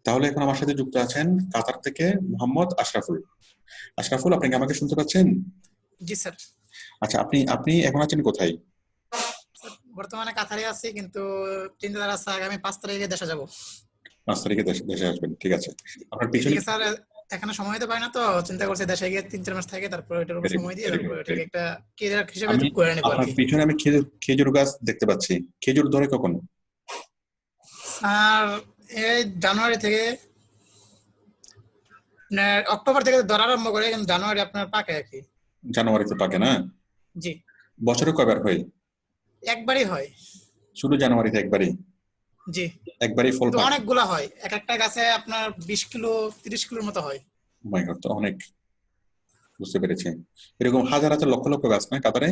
তাহলে এখন আমার সাথে যুক্ত আছেন কাতার থেকে মোহাম্মদ আশরাফুল। আশরাফুল, আপনি কি আমাকে শুনতে পাচ্ছেন? জি স্যার। আচ্ছা, আপনি আপনি এখন আছেন কোথায়? স্যার বর্তমানে কাতারে আছি, কিন্তু চিন্তাধারা আছে আগামী 5 তারিখে দেশে যাব। 5 তারিখে দেশে দেশে আসবেন, ঠিক আছে। আপনার পিছনে এদিকে স্যার এখানে সময় দিতে পারি না, তো চিন্তা করছি দেশে গিয়ে 3-4 মাস থাকে, তারপর এটার উপর ভেরি গুড, সময় দিয়ে ভেরি তারপর গুড, ভেরি এটাকে গুড। একটা কেরিয়ার হিসেবে আমি করে নেবো আর আপনার কি। পিছনে আমি খেজুর খেজুর গাছ দেখতে পাচ্ছি। খেজুর ধরে কখন? আর এই জানুয়ারি থেকে অক্টোবর থেকে ধরা আরম্ভ করে, কিন্তু জানুয়ারি আপনার পাকে আর কি। জানুয়ারিতে পাকে না? জি। বছরে কয়বার হয়? একবারই হয়। শুধু জানুয়ারিতে একবারই? জি। একবারই ফল কিন্তু পাকে? অনেকগুলা হয়, এক একটা গাছে আপনার 20 কিলো 30 কিলোর মতো হয়। মাই গড, তো অনেক। বুঝতে পেরেছি। এরকম হাজার হাজার লক্ষ লক্ষ গাছ না কাতারে?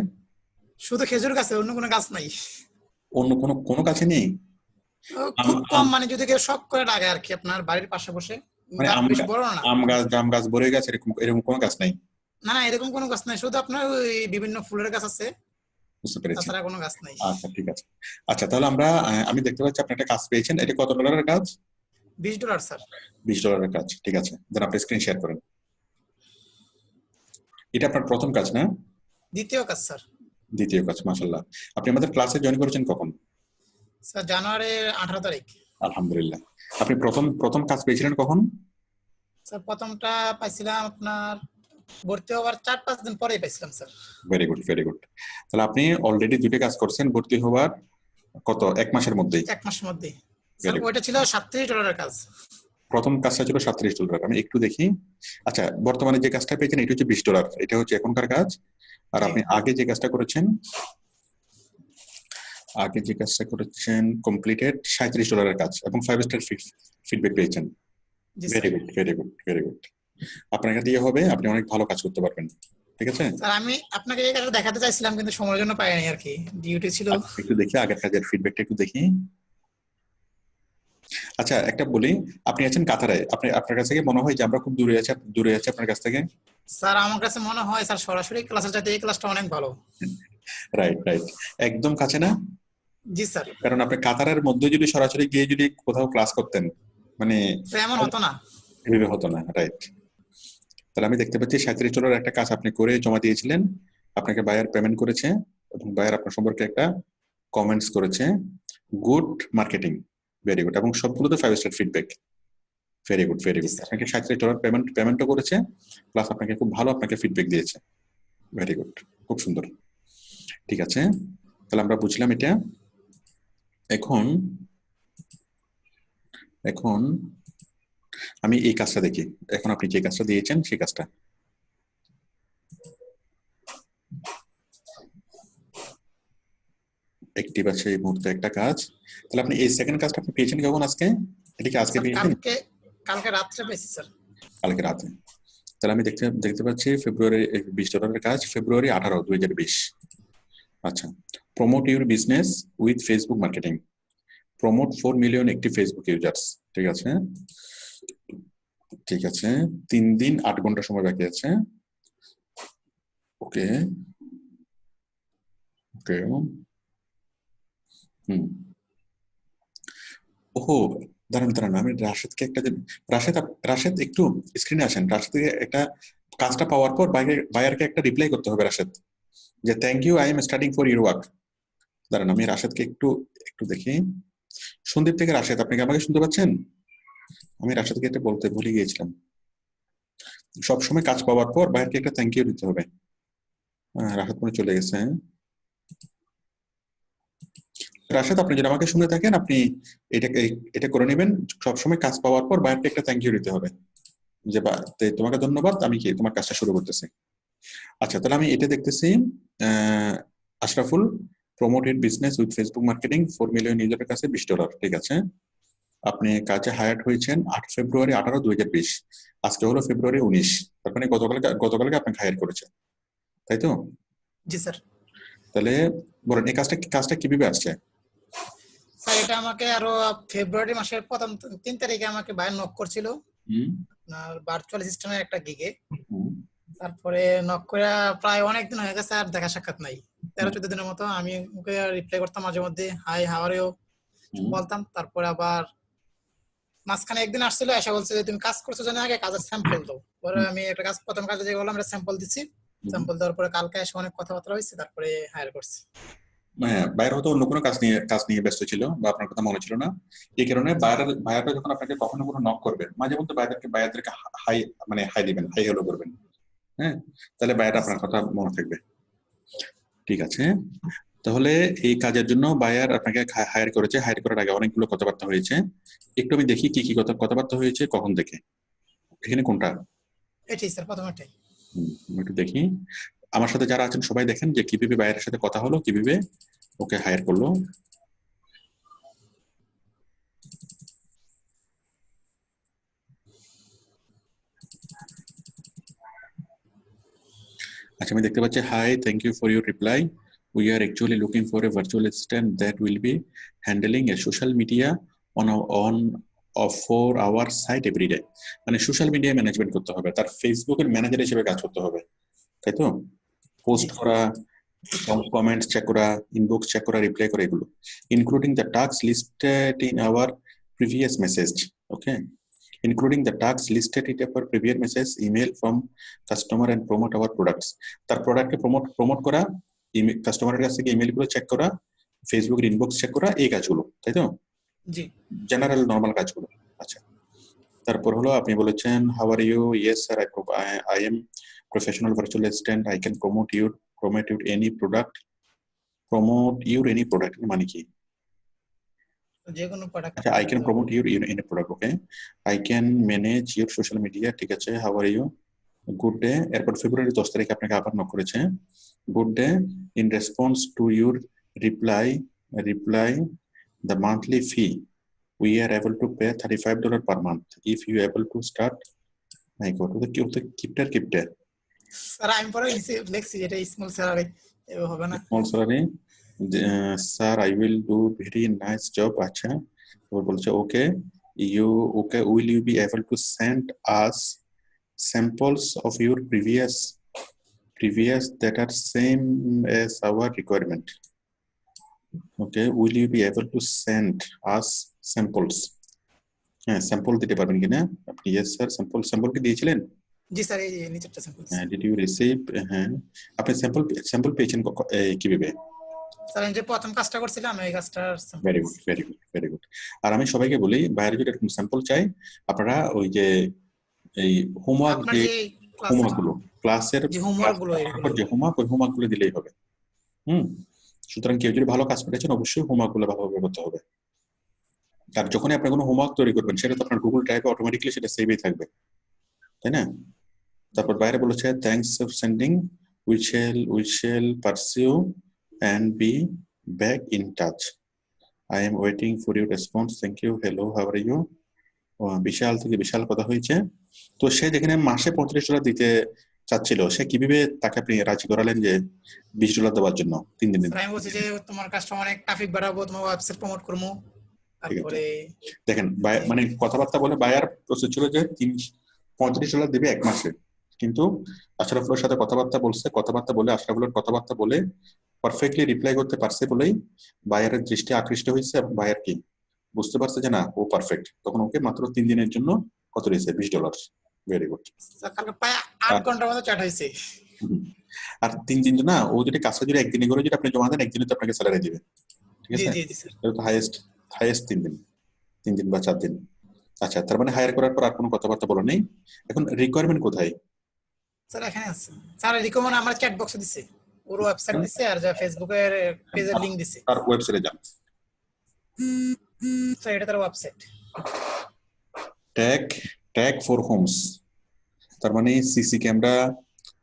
শুধু খেজুর গাছে, অন্য কোনো গাছ নাই। অন্য কোনো কোনো গাছে নেই? আম খুব আম কম, মানে যদি কেউ শখ করে লাগায় আর কি, আপনার বাড়ির পাশে বসে। মানে গাছ আম বেশি বড় না। আম গাছ, জাম গাছ, বরই গাছ, এরকম এরকম কোনো গাছ নাই? না না, এরকম কোনো গাছ নাই, শুধু আপনার ওই বিভিন্ন ফুলের গাছ আছে, বুঝতে পেরেছি। তাছাড়া কোনো গাছ নাই। আচ্ছা, ঠিক আছে। আচ্ছা, তাহলে আমি দেখতে পাচ্ছি আপনি একটা কাজ পেয়েছেন। এটা কত ডলারের কাজ? $20 স্যার। $20 কাজ, ঠিক আছে। দেন আপনি স্ক্রিন শেয়ার করেন। এটা আপনার প্রথম কাজ না? দ্বিতীয় কাজ স্যার। দ্বিতীয় কাজ, মাশাল্লাহ। আপনি আমাদের ক্লাসে জয়েন করেছেন কখন? স্যার জানুয়ারির 18 তারিখ। আলহামদুলিল্লাহ। আপনি প্রথম প্রথম কাজ পেয়েছিলেন কখন? স্যার প্রথমটা পাইছিলাম আপনার ভর্তি হওয়ার 4-5 দিন পরেই পাইছিলাম sir. Very good, very good. তাহলে আপনি অলরেডি দুটো কাজ করছেন ভর্তি হওয়ার কত, 1 মাসের মধ্যেই? 1 মাসের মধ্যেই। Sir very good. ওইটা ছিল $37 কাজ। প্রথম কাজটা ছিল $37। আমি একটু দেখি। আচ্ছা, বর্তমানে যে কাজটা পেয়েছেন এটা হচ্ছে $20, এটা হচ্ছে এখনকার কাজ। আর জি আপনি আগে যে কাজটা করেছেন, কমপ্লিটেড $37 কাজ এবং 5 স্টার ফিডব্যাক পেয়েছেন। জি very sir. Good, very good, very good. আপনার দিয়ে হবে, আপনি অনেক ভালো কাজ করতে পারবেন। ঠিক আছে। স্যার আমি আপনাকে এই কাজটা দেখাতে চাইছিলাম, কিন্তু সময়ের জন্য পাইনি আর কি, ডিউটি ছিল। একটু দেখি আগের কাজের ফিডব্যাকটা একটু দেখি। আচ্ছা, একটা বলি, আপনি আছেন কাতারে, আপনার কাছ থেকে মনে হয় যে আমরা খুব দূরে আছি আপনার কাছ থেকে? স্যার আমার কাছে মনে হয় স্যার সরাসরি ক্লাসের চাইতে এই ক্লাসটা অনেক ভালো। Right, right. একদম কাছে না? জি স্যার। কারণ আপনি কাতারের মধ্যে যদি সরাসরি গিয়ে যদি কোথাও ক্লাস করতেন, মানে তো এমন হতো না। এভাবে হতো না, রাইট। তাহলে আমি দেখতে পাচ্ছি $37 একটা কাজ আপনি করে জমা দিয়েছিলেন। আপনাকে বায়ার পেমেন্ট করেছে এবং বায়ার আপনার সম্পর্কে একটা কমেন্টস করেছে, গুড মার্কেটিং, ভেরি গুড, এবং সবগুলোতে 5 star feedback. Very good, very জি গুড। স্যার। আপনাকে $37 পেমেন্টও করেছে, প্লাস আপনাকে খুব ভালো আপনাকে ফিডব্যাক দিয়েছে। ভেরি গুড, খুব সুন্দর। ঠিক আছে, তাহলে আমরা বুঝলাম এটা। এখন এখন আমি এই কাজটা দেখি। এখন আপনি যে কাজটা দিয়েছেন সেই কাজটা অ্যাক্টিভ আছে এই মুহূর্তে একটা কাজ। তাহলে আপনি এই সেকেন্ড কাজটা আপনি পেয়েছেন কখন? আজকে? এটা কি আজকে স্যার পেয়েছেন? কালকে কালকে রাত্রে পেয়েছি স্যার। কালকে রাতে। তাহলে আমি দেখতে দেখতে পাচ্ছি ফেব্রুয়ারি $20 কাজ, ফেব্রুয়ারি 18, 2020। আচ্ছা, promote your business with Facebook marketing, promote 4 million active Facebook users. ঠিক আছে, ঠিক আছে। 3 দিন 8 ঘন্টা সময় বাকি আছে। ওকে, ওকে। হুম। ওহো, দাঁড়ান দাঁড়ান, আমি রাশেদকে একটা রাশেদ রাশেদ একটু স্ক্রিনে আসেন। রাশেদকে একটা কাজটা পাওয়ার পর বায়ারকে একটা রিপ্লাই করতে হবে রাশেদ, যে thank you, I am starting for your work. দাঁড়ান, আমি রাশেদকে একটু একটু দেখি। সন্দীপ থেকে রাশেদ, আপনি কি আমাকে শুনতে পাচ্ছেন? আমি রাশেদকে এটা বলতে ভুলে গিয়েছিলাম, সবসময় কাজ পাওয়ার পর বায়ারকে একটা থ্যাংক ইউ দিতে হবে। রাশেদ মনে চলে গেছে। রাশেদ, আপনি যদি আমাকে শুনে থাকেন, আপনি এটাকে এটা করে নেবেন। সবসময় কাজ পাওয়ার পর বায়ারকে একটা থ্যাংক ইউ দিতে হবে, যে তোমাকে ধন্যবাদ, আমি কি তোমার কাজটা শুরু করতেছি। আচ্ছা, তাহলে আমি এটা দেখতেছি। Ashraful promoted business with Facebook marketing, 4 million ইউজারের কাছে $20। ঠিক আছে, আপনি কাজে হায়ার হয়েছেন ফেব্রুয়ারি 18, 2020। আজকে হলো ফেব্রুয়ারি 19, তার মানে গতকালকে আপনাকে হায়ার করেছে, তাই তো? জি স্যার। তাহলে বলেন, এই কাজটা কিভাবে আসছে? স্যার এটা আমাকে আরো ফেব্রুয়ারি মাসের প্রথম 3 তারিখে আমাকে বাইরে নক করছিল, হুম, আর ভার্চুয়াল সিস্টেমের একটা গিগে। হুম, তারপরে নক করে প্রায় অনেক দিন হয়ে গেছে, আর দেখা সাক্ষাৎ নাই। হুম, 13-14 দিনের মতো আমি ওকে রিপ্লাই করতাম মাঝে মধ্যে, হাই হাউ আর ইউ হুম, বলতাম। তারপরে আবার মাঝখানে একদিন আসছিল, এসে বলছে যে তুমি কাজ করছো জানি আগে কাজের স্যাম্পল দাও। পরে আমি একটা কাজ, প্রথম কাজে যে বললাম আমরা স্যাম্পল দিচ্ছি, স্যাম্পল দেওয়ার পরে কালকে এসে অনেক কথাবার্তা হয়েছে, তারপরে হায়ার করছি। হ্যাঁ, বাইরে হয়তো অন্য কোনো কাজ নিয়ে ব্যস্ত ছিল বা আপনার কথা মনে ছিল না, এই কারণে বাইরেটা যখন আপনাকে কখনো কোনো নক করবে মাঝে মধ্যে বাইরেদেরকে হাই, মানে হাই দিবেন, হাই হ্যালো করবেন। হ্যাঁ, তাহলে বাইরে আপনার কথা মনে থাকবে। ঠিক আছে, তাহলে এই কাজের জন্য বায়ার আপনাকে হায়ার করেছে। হায়ার করার আগে অনেকগুলো কথাবার্তা হয়েছে, একটু আমি দেখি কি কি কথাবার্তা হয়েছে কখন থেকে। এখানে কোনটা? এটাই স্যার, প্রথমটাই। আমি একটু দেখি, আমার সাথে যারা আছেন সবাই দেখেন যে কিভাবে বায়ারের সাথে কথা হলো, কিভাবে ওকে হায়ার করলো। আচ্ছা, আমি দেখতে পাচ্ছি, hi, thank you for your reply, we are actually looking for a virtual assistant that will be handling a social media on off for our site everyday. মানে সোশ্যাল মিডিয়া ম্যানেজমেন্ট করতে হবে, তার ফেসবুকের ম্যানেজার হিসেবে কাজ করতে হবে, তাই তো? জি পোস্ট করা, কমেন্টস চেক করা, ইনবক্স চেক করা, রিপ্লাই করা, এগুলো including the task listed in our previous message. Okay, including the tasks listed in our previous message, email from customer and promote our products. তার প্রোডাক্টকে প্রমোট করা, কাস্টমারের কাছ থেকে ইমেল গুলো চেক করা, ফেসবুকের ইনবক্স চেক করা, এই কাজগুলো, তাই তো? জি জেনারেল নরমাল কাজগুলো। আচ্ছা, তারপর হলো আপনি বলেছেন, how are you? Yes sir, I am professional virtual assistant, I can promote your any product. Promote your any product মানে কি? যে কোনো প্রোডাক্ট আচ্ছা, আপনি আই ক্যান দিতে পারবেন। Promote your any product, okay. I can manage your social media, ঠিক আছে। How are you? Good day. এরপর ফেব্রুয়ারি 10 তারিখে আপনাকে আবার নক করেছে। Good day, in response to your reply the monthly fee we are able to pay $35 per month if you able to start. My god, ওদের কি ওদের কিপটে sir আমি পরে নিচে লিখছি এটা স্মল স্যালারি, এভাবে হবে না। Small salary. Sir, I will do very nice job. আচ্ছা, ওর বলছে okay, you okay, will you be able to send us samples of your previous that are same as our requirement. Okay, will you be able to send us samples? হ্যাঁ, sample দিতে পারবেন কিনা আপনি? Yes sir, sample কি দিয়েছিলেন? জি sir, এই নিচেরটা sample. হ্যাঁ, ডিড ইউ রিসিভ? হ্যাঁ, আপনি স্যাম্পল পেয়েছেন কিভাবে? স্যার আমি যে প্রথম কাজটা করছিলাম এই কাজটার স্যাম্পল ভেরি গুড, দিচ্ছি। Very good, very good. আর আমি সবাইকে বলি, বাইরে যদি এরকম স্যাম্পল চাই, আপনারা ওই যে এই হোমওয়ার্ক, আপনার যে যে ক্লাসের হোমওয়ার্ক গুলো, ক্লাসের যে হোমওয়ার্ক গুলো করার পর এগুলো। যে হোমওয়ার্ক, ওই হোমওয়ার্ক গুলো দিলেই হবে। হুম, সুতরাং কেউ যদি ভালো কাজ পেয়েছেন অবশ্যই হোমওয়ার্ক গুলো ভালোভাবে করতে হবে। আর যখনই আপনি কোনো হোমওয়ার্ক তৈরি করবেন, সেটা তো আপনার গুগল ড্রাইভে অটোমেটিক্যালি সেটা সেভই থাকবে, তাই না? তারপর বাইরে বলেছে, thanks for sending, we shall pursue and be back in touch. I am waiting for your response, thank you, hello, how are you? বিশাল থেকে বিশাল কথা হয়েছে। তো সে যেখানে মাসে $35 দিতে চাচ্ছিল, সে কিভাবে তাকে আপনি রাজি করালেন যে $20 দেওয়ার জন্য 3 দিনের? স্যার আমি বলছি যে তোমার কাজটা অনেক ট্রাফিক বাড়াবো, তোমার ওয়েবসাইট প্রমোট করবো, ঠিক আছে, তারপরে দেখেন, মানে কথাবার্তা বলে বায়ার প্রসেস ছিল যে $35 দেবে 1 মাসে, কিন্তু আশরাফুলের সাথে কথাবার্তা বলছে, কথাবার্তা বলে আশরাফুলের কথাবার্তা বলে পারফেক্টলি রিপ্লাই করতে পারছে বলেই বায়ারের দৃষ্টি আকৃষ্ট হয়েছে, এবং বায়ার কি বুঝতে পারছে যে না, ও পারফেক্ট, তখন ওকে মাত্র 3 দিনের জন্য কত দিয়েছে? $20। Very good. স্যার কালকে প্রায় 8 ঘন্টার মতো চ্যাট হয়েছে। আর 3 দিন না, ও যদি কাজটা যদি একদিনে করে যদি আপনি জমা দেন, একদিনে তো আপনাকে স্যালারি দিবে, ঠিক জি আছে? জি জি স্যার। এটা তো হাইয়েস্ট, হাইয়েস্ট 3 দিন, 3 দিন বা 4 দিন। আচ্ছা, তার মানে হায়ার করার পর আর কোনো কথাবার্তা বলা নেই। এখন রিকোয়ারমেন্ট কোথায়? স্যার এখানে আছে স্যার, রিকমেন্ড আমার চ্যাট বক্সে দিছে, ওর ওয়েবসাইট দিছে আর যা ফেসবুকের পেজের লিংক দিছে। তার ওয়েবসাইটে যান, স্যার এটা তার website. Tag tag for homes, তার মানে সিসি ক্যামেরা,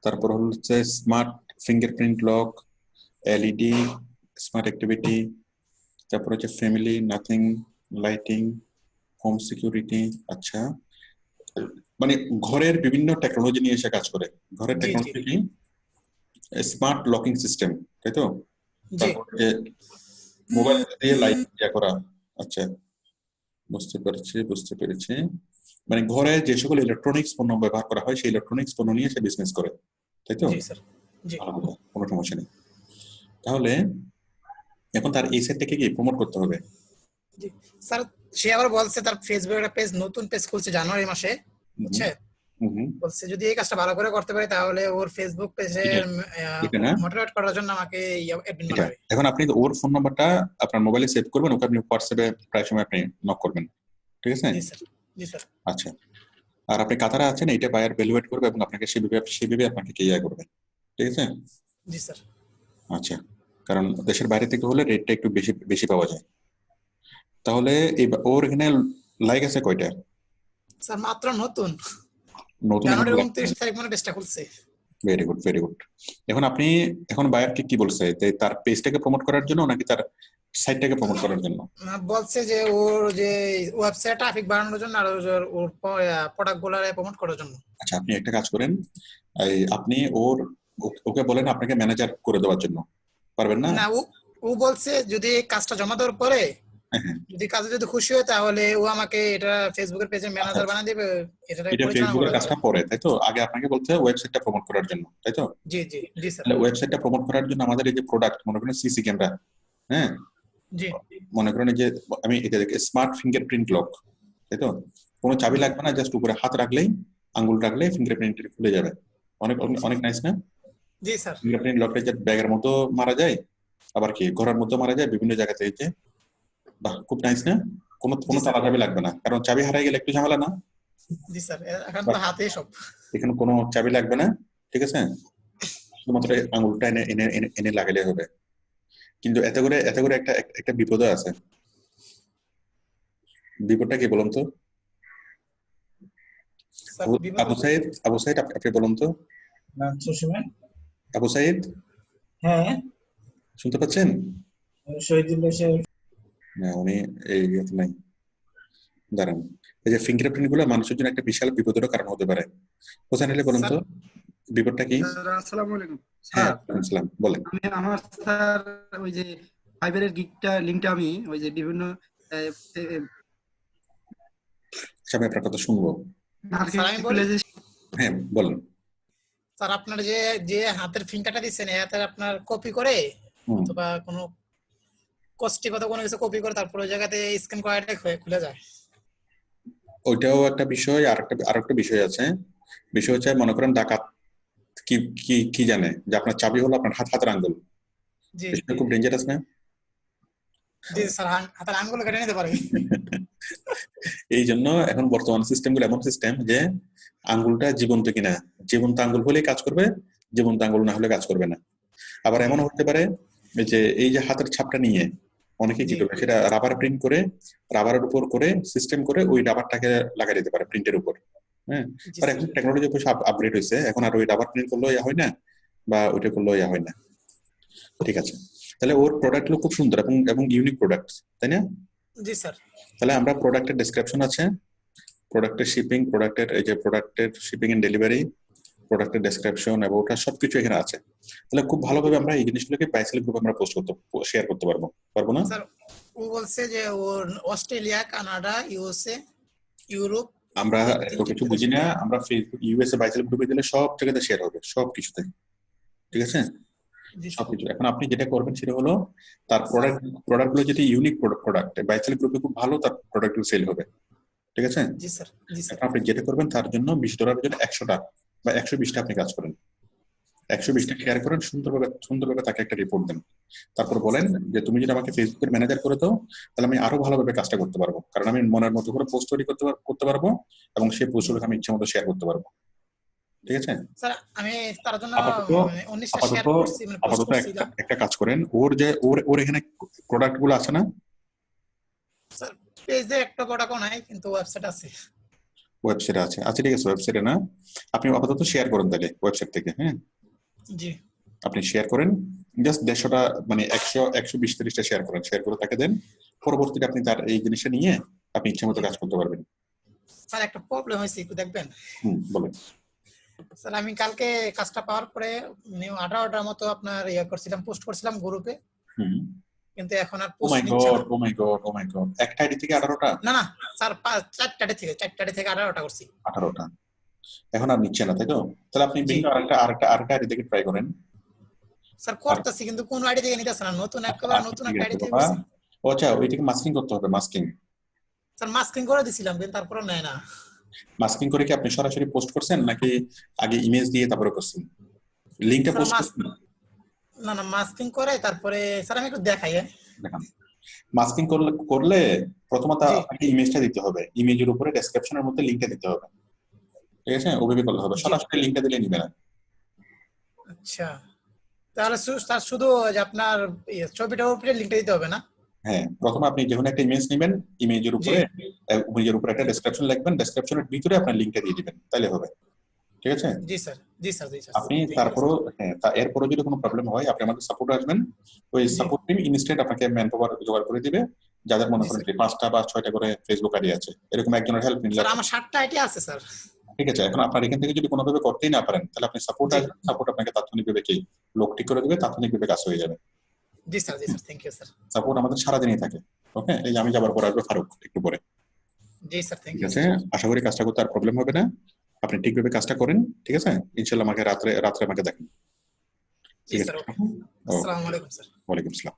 তারপর হচ্ছে smart fingerprint lock, LED, smart activity, তারপর হচ্ছে family, nothing, lighting, home security. আচ্ছা, মানে ঘরের বিভিন্ন টেকনোলজি নিয়ে এসে কাজ করে। ঘরের জি জি টেকনোলজি কি? স্মার্ট লকিং সিস্টেম, তাই তো? জি তারপর যে মোবাইল দিয়ে লাইট ইয়া করা। আচ্ছা, বুঝতে পেরেছি, বুঝতে পেরেছি। মানে ঘরে যে সকল ইলেকট্রনিক্স পণ্য ব্যবহার করা হয়, সেই ইলেকট্রনিক্স পণ্য নিয়ে সে বিজনেস করে, তাই তো? জি স্যার। জি ভালো কথা, কোনো সমস্যা নেই। তাহলে এখন তার এই সেটটাকে কি প্রমোট করতে হবে? জি স্যার, সে আবার বলছে তার ফেসবুকে একটা পেজ, নতুন পেজ খুলছে জানুয়ারি মাসে, বুঝছে? বলছে যদি এই কাজটা ভালো করে করতে পারি তাহলে ওর ফেসবুক পেজের এটা না, মোটিভেট করার জন্য আমাকে অ্যাডমিন এটা বানাবে। এখন আপনি ওর ফোন নাম্বারটা আপনার মোবাইলে সেভ করবেন, ওকে আপনি হোয়াটসঅ্যাপে প্রায় সময় আপনি নক করবেন, ঠিক আছে? জি স্যার, জি স্যার। আচ্ছা, আর আপনি কাতারে আছেন, এটা বায়ার ভ্যালুয়েট করবে এবং আপনাকে সেভাবে আপনাকে কে করবে, ঠিক আছে? জি স্যার। আচ্ছা, কারণ দেশের বাইরে থেকে হলে রেটটা একটু বেশি বেশি পাওয়া যায়। তাহলে ওর এখানে লাইক আছে কয়টা? স্যার মাত্র নতুন, নতুন এখন জানুয়ারির 29 তারিখ মানে পেজটা খুলছে। Very good, very good. এখন আপনি এখন বায়ারকে কি বলছে, যে তার পেজটাকে প্রমোট করার জন্য নাকি তার সাইটটাকে প্রমোট করার জন্য? বলছে যে ওর যে ওয়েবসাইট ট্রাফিক বাড়ানোর জন্য আর ওর প্রোডাক্ট গুলারে প্রমোট করার জন্য। আচ্ছা, আপনি একটা কাজ করেন, আপনি ওকে বলেন আপনাকে ম্যানেজার করে দেওয়ার জন্য, পারবেন না? না, ও বলছে যদি কাজটা জমা দেওয়ার পরে হ্যাঁ, হ্যাঁ। যদি কাজে যদি খুশি হয় তাহলে ও আমাকে এটা ফেসবুকের পেজের আচ্ছা, ম্যানেজার আচ্ছা। বানিয়ে দিবে, এটা এটা পরিচালনা ফেসবুকের করার কাজটা জন্য। পরে, তাই তো? আগে আপনাকে বলতে হবে ওয়েবসাইটটা প্রমোট করার জন্য, তাই তো? জি জি জি স্যার। তাহলে ওয়েবসাইটটা প্রমোট করার জন্য আমাদের এই যে প্রোডাক্ট, মনে করেন সিসি ক্যামেরা, হ্যাঁ, জি মনে করেন এই যে আমি এটা দেখি স্মার্ট ফিঙ্গারপ্রিন্ট লক, তাই তো? কোনো চাবি জি লাগবে না, জাস্ট উপরে হাত রাখলেই, আঙ্গুল রাখলেই ফিঙ্গারপ্রিন্ট খুলে যাবে। অনেক অনেক জি অনেক নাইস না? জি স্যার। ফিঙ্গারপ্রিন্ট লকটা যে ব্যাগের মতো মারা যায়, আবার কি ঘরের মধ্যে মারা যায়, বিভিন্ন জায়গাতে এই যে, বাহ, খুব নাইস না? কোনো জি কোনো স্যার। তালা চাবি লাগবে না, কারণ চাবি হারাই গেলে একটু ঝামেলা না? জি স্যার, এখন তো বাট হাতে সব। এখানে কোনো চাবি লাগবে না, ঠিক আছে? শুধুমাত্র এই আঙুলটা এনে এনে এনে এনে লাগালে হবে। কিন্তু এতে করে একটা একটা বিপদও আছে। বিপদটা কি বলুন তো? স্যার আবু বিপদ আবু সাইদ, আবু সাইদ, আপনি বলুন তো। সুষমা। আবু সাইদ, হ্যাঁ, শুনতে পাচ্ছেন? শহীদুল্লাহ সাহেব। না, উনি এই ইয়েতে নাই। দাঁড়ান, এই যে ফিঙ্গারপ্রিন্ট গুলো মানুষের জন্য একটা বিশাল বিপদের কারণ হতে পারে। হোসেন আলী, বলুন স্যার। তো বিপদটা কি? স্যার আসসালামু আলাইকুম হ্যাঁ, স্যার। আসসালাম, বলেন। আমি আমার স্যার ওই যে ফাইবারের লিঙ্কটা আমি ওই যে বিভিন্ন আচ্ছা, আমি আপনার কথা শুনবো। স্যার আমি বলি, মার্কেট। হ্যাঁ, বলেন। স্যার আপনার যে যে হাতের ফিঙ্গারটা দিচ্ছেন এই হাতের আপনার কপি করে হুম। অথবা কোনো কষ্টিগত কোনো কিছু কপি করে তারপর ওই জায়গাতে স্ক্যান করাটা খুলে যায়। ওইটাও একটা বিষয়, আরেকটা বিষয় আছে। বিষয় হচ্ছে, মনে করেন ডাকাত কি কি কি জানে যে আপনার চাবি হলো আপনার হাতের আঙ্গুল। জি বিষয়টা খুব ডেঞ্জারাস না? জি স্যার, হাতের আঙ্গুল কেটে নিতে পারে। এই জন্য এখন বর্তমান সিস্টেম গুলো এমন সিস্টেম যে আঙ্গুলটা জীবন্ত কিনা, জীবন্ত আঙ্গুল হলে কাজ করবে, জীবন্ত আঙ্গুল না হলে কাজ করবে না। আবার এমন হতে পারে যে এই যে হাতের ছাপটা নিয়ে অনেকে কি জি করবে, সেটা রাবার প্রিন্ট করে, রাবারের উপর করে সিস্টেম করে ওই রাবারটাকে লাগিয়ে দিতে পারে প্রিন্টের উপর। হ্যাঁ, জি আর স্যার। এখন টেকনোলজি অবশ্য আপগ্রেড হয়েছে, এখন আর ওই রাবার প্রিন্ট করলেও ইয়া হয় না, বা ওইটা করলেও ইয়া হয় না। ঠিক আছে, তাহলে ওর প্রোডাক্ট গুলো খুব সুন্দর এবং এবং ইউনিক প্রোডাক্ট, তাই না? জি স্যার। তাহলে আমরা প্রোডাক্টের ডেসক্রিপশন আছে, প্রোডাক্টের শিপিং, প্রোডাক্টের এই যে প্রোডাক্টের শিপিং এন্ড ডেলিভারি, প্রোডাক্টের ডেসক্রিপশন এবং ওটা সবকিছু এখানে আছে। তাহলে খুব ভালোভাবে আমরা এই জিনিসগুলোকে বাইসেল গ্রুপে আমরা শেয়ার করতে পারবো, পারবো না? স্যার ও বলছে যে ওর অস্ট্রেলিয়া, কানাডা, ইউএসএ, ইউরোপ আমরা এই এত তিনটি কিছু বুঝি দেশে। না, আমরা ফেসবুক ইউএসএ বাইসেল গ্রুপে দিলে সব জায়গাতে শেয়ার হবে, সব কিছুতে, ঠিক আছে? জি স্যার। সবকিছু। এখন আপনি যেটা করবেন সেটা হলো তার স্যার প্রোডাক্ট গুলো যেটি ইউনিক প্রোডাক্ট বাইসেল গ্রুপে খুব ভালো, তার প্রোডাক্ট গুলো সেল হবে, ঠিক আছে? জি স্যার। জি স্যার। এখন আপনি যেটা করবেন তার জন্য $20 জন্য 100টা বা 120টা আপনি কাজ করেন, 120টা শেয়ার করেন, সুন্দরভাবে সুন্দরভাবে তাকে একটা রিপোর্ট দেন। তারপর বলেন যে তুমি যদি আমাকে ফেসবুকের ম্যানেজার করে দাও, তাহলে আমি আরো ভালোভাবে কাজটা করতে পারবো, কারণ আমি মনের মতো করে পোস্ট তৈরি করতে পারবো এবং সেই পোস্টগুলোকে আমি ইচ্ছা মতো শেয়ার করতে পারবো, ঠিক আছে? স্যার আমি তার জন্য আপাতত 19টা আপাতত শেয়ার করছি, মানে পোস্ট আপাতত একটা করছিলাম। একটা কাজ করেন, ওর এখানে প্রোডাক্ট গুলো আছে না? স্যার পেজে একটা প্রোডাক্টও নাই কিন্তু ওয়েবসাইট আছে। ওয়েবসাইট আছে, আচ্ছা ঠিক আছে, ওয়েবসাইটে না, আপনি আপাতত শেয়ার করেন তাহলে ওয়েবসাইট থেকে, হ্যাঁ? জি আপনি শেয়ার করেন, জাস্ট 150টা, মানে 120-130টা শেয়ার করেন, শেয়ার করে তাকে দেন। পরবর্তীতে আপনি তার এই জিনিসটা নিয়ে আপনি ইচ্ছা মতো জি। কাজ করতে পারবেন। স্যার একটা প্রবলেম হয়েছে, একটু দেখবেন। বলেন। স্যার আমি কালকে কাজটা পাওয়ার পরে 18টার মতো আপনার করছিলাম, পোস্ট করছিলাম গ্রুপে, হুম। কিন্তু এখন আর ও পোস্ট মাই নিচ্ছে গড, না। ও মাই গড, ও মাই গড, একটা আইডি থেকে 18টা? না না স্যার, 4টা থেকে 18টা করছি। 18টা, এখন আর নিচ্ছে না, তাই তো? তাহলে আপনি জি ভিন্ন আরেকটা আইডি থেকে ট্রাই করেন। স্যার আর করতেছি কিন্তু কোন আইডি থেকে নিতেছে না, নতুন একেবারে আচ্ছা, নতুন ঠিক একটা আছে আইডি থেকে বাবা। করছি। ও আচ্ছা, ওইটাকে মাস্কিং করতে হবে, মাস্কিং। স্যার মাস্কিং করে দিছিলাম কিন্তু তারপরে নেয় না। মাস্কিং করে কি আপনি সরাসরি পোস্ট করছেন নাকি আগে ইমেজ দিয়ে তারপরে করছেন? লিংকটা স্যার পোস্ট করছেন? না না মাস্কিং করে তারপরে স্যার আমি একটু দেখাই হ্যাঁ? দেখান। মাস্কিং করলে প্রথমত জি আপনাকে ইমেজটা দিতে হবে, ইমেজের উপরে ডেসক্রিপশনের মধ্যে লিংকটা দিতে হবে, ঠিক আছে? ওভাবে করলে হবে, জি সরাসরি লিংকটা দিলে নিবে না। আচ্ছা তাহলে স্যার শুধু ওই যে আপনার ছবিটার উপরে লিংকটা দিতে হবে না? হ্যাঁ, প্রথমে আপনি যখন একটা ইমেজ নেবেন, ইমেজের জি উপরে একটা ডেসক্রিপশন লিখবেন, ডেসক্রিপশনের ভিতরে আপনার লিংকটা দিয়ে দিবেন, তাহলে হবে, ঠিক আছে? জি স্যার জি স্যার জি স্যার আপনি থ্যাংক ইউ তারপরও স্যার। হ্যাঁ, এরপরও যদি কোনো প্রবলেম হয় আপনি আমাদের সাপোর্টে আসবেন। ওই জি সাপোর্ট টিম ইনস্ট্যান্ট আপনাকে ম্যান পাওয়ার জোগাড় করে দিবে, যাদের মনে জি করেন স্যার। যে 5টা বা 6টা করে ফেসবুক আইডি আছে, এরকম একজনের হেল্প নিলে স্যার হবে। আমার 7টা আইডি আছে স্যার। ঠিক আছে, এখন আপনার এখান থেকে যদি কোনোভাবে করতেই না পারেন তাহলে আপনি সাপোর্ট জি আসবেন, সাপোর্ট আপনাকে তাৎক্ষণিকভাবে কি লোক ঠিক করে দেবে, তাৎক্ষণিকভাবে কাজ হয়ে যাবে। জি sir thank you sir. Support আমাদের সারাদিনই থাকে। ওকে, এই যে আমি যাবার পর আসবে ফারুক একটু পরে। জি স্যার থ্যাংক ঠিক ইউ আছে, স্যার। আশা করি কাজটা করতে আর প্রবলেম হবে না। আপনি ঠিকভাবে কাজটা করেন, ঠিক আছে? ইনশাল্লাহ আমাকে রাত্রে রাত্রে আমাকে দেখেন। জি ঠিক আছে, স্যার ওকে। ওকে, আসসালামু আলাইকুম স্যার। ওয়ালাইকুম আসসালাম।